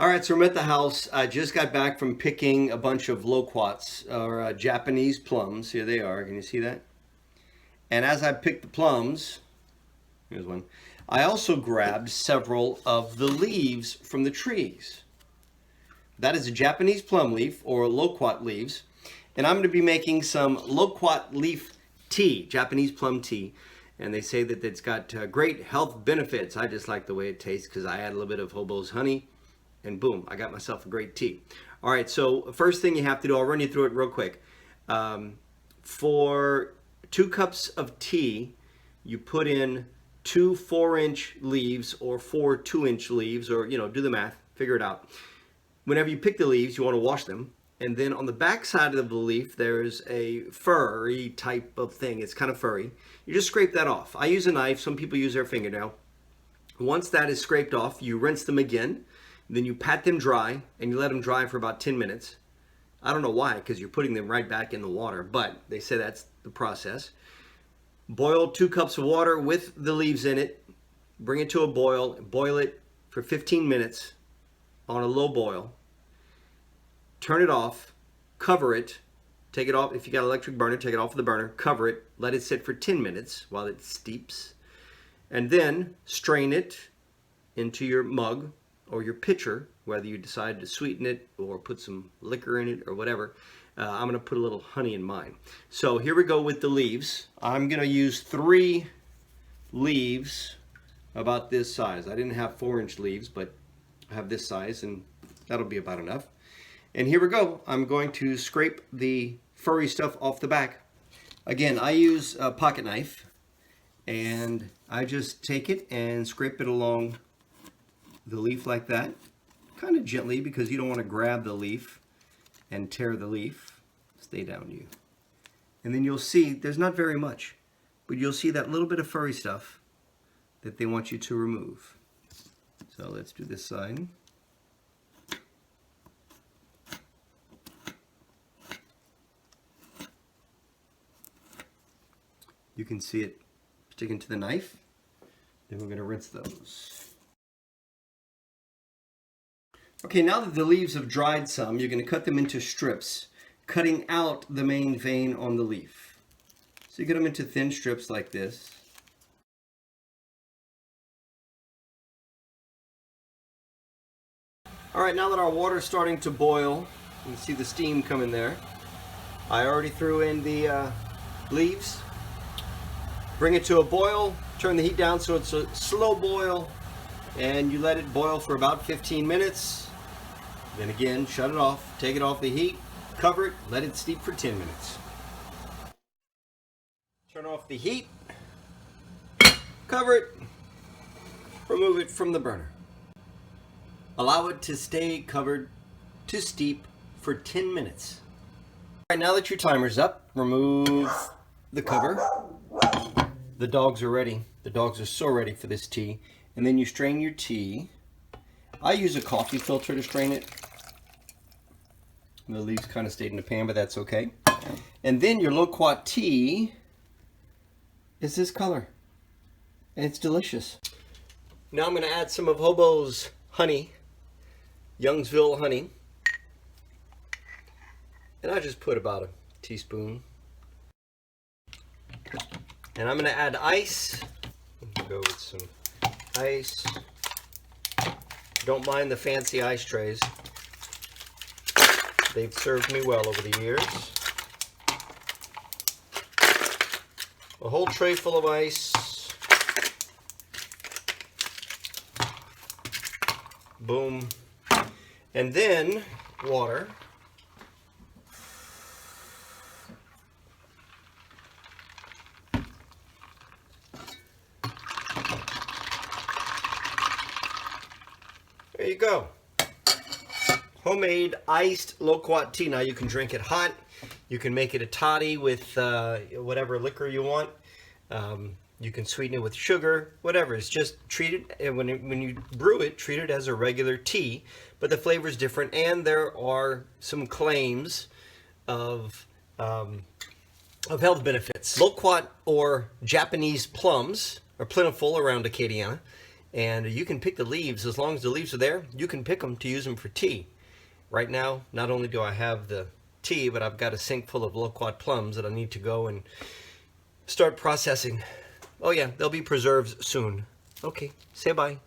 All right, so I'm at the house. I just got back from picking a bunch of loquats, or Japanese plums. Here they are. Can you see that? And as I picked the plums, here's one, I also grabbed several of the leaves from the trees. That is a Japanese plum leaf, or loquat leaves. And I'm going to be making some loquat leaf tea, Japanese plum tea. And they say that it's got great health benefits. I just like the way it tastes because I add a little bit of Hobo's honey. And boom, I got myself a great tea. All right, so first thing you have to do, I'll run you through it real quick. For 2 cups of tea, you put in 2 4-inch leaves or 4 2-inch leaves, or, do the math, figure it out. Whenever you pick the leaves, you want to wash them. And then on the back side of the leaf, there's a furry type of thing. It's kind of furry. You just scrape that off. I use a knife. Some people use their fingernail. Once that is scraped off, you rinse them again. Then you pat them dry, and you let them dry for about 10 minutes. I don't know why, because you're putting them right back in the water, but they say that's the process. Boil 2 cups of water with the leaves in it. Bring it to a boil. Boil it for 15 minutes on a low boil. Turn it off. Cover it. Take it off. If you got an electric burner, take it off of the burner. Cover it. Let it sit for 10 minutes while it steeps. And then strain it into your mug or your pitcher, whether you decide to sweeten it or put some liquor in it or whatever. I'm going to put a little honey in mine. So here we go with the leaves. I'm going to use 3 leaves about this size. I didn't have 4-inch leaves, but I have this size, and that'll be about enough. And here we go. I'm going to scrape the furry stuff off the back. Again, I use a pocket knife, and I just take it and scrape it along the leaf like that, kind of gently, because you don't want to grab the leaf and tear the leaf. Stay down, you. And then you'll see there's not very much, but you'll see that little bit of furry stuff that they want you to remove. So let's do this side. You can see it sticking to the knife. Then we're going to rinse those. Okay, now that the leaves have dried some, you're going to cut them into strips, cutting out the main vein on the leaf. So you get them into thin strips like this. All right, now that our water is starting to boil, you can see the steam coming there. I already threw in the leaves. Bring it to a boil, turn the heat down so it's a slow boil, and you let it boil for about 15 minutes. Then again, shut it off, take it off the heat, cover it, let it steep for 10 minutes. Turn off the heat, cover it, remove it from the burner. Allow it to stay covered to steep for 10 minutes. All right, now that your timer's up, remove the cover. The dogs are ready. The dogs are so ready for this tea. And then you strain your tea. I use a coffee filter to strain it. The leaves kind of stayed in the pan, but that's okay. And then your loquat tea is this color. And it's delicious. Now I'm going to add some of Hobo's honey, Youngsville honey. And I just put about a teaspoon. And I'm going to add ice. Go with some ice. Don't mind the fancy ice trays. They've served me well over the years. A whole tray full of ice. Boom. And then water. There you go. Homemade iced loquat tea. Now you can drink it hot. You can make it a toddy with whatever liquor you want. You can sweeten it with sugar, whatever. It's just treat it, when you brew it, treat it as a regular tea, but the flavor is different, and there are some claims of health benefits. Loquat or Japanese plums are plentiful around Acadiana, And you can pick the leaves. As long as the leaves are there, you can pick them to use them for tea. Right now, not only do I have the tea, but I've got a sink full of loquat plums that I need to go and start processing. Oh yeah, they'll be preserves soon. Okay, say bye.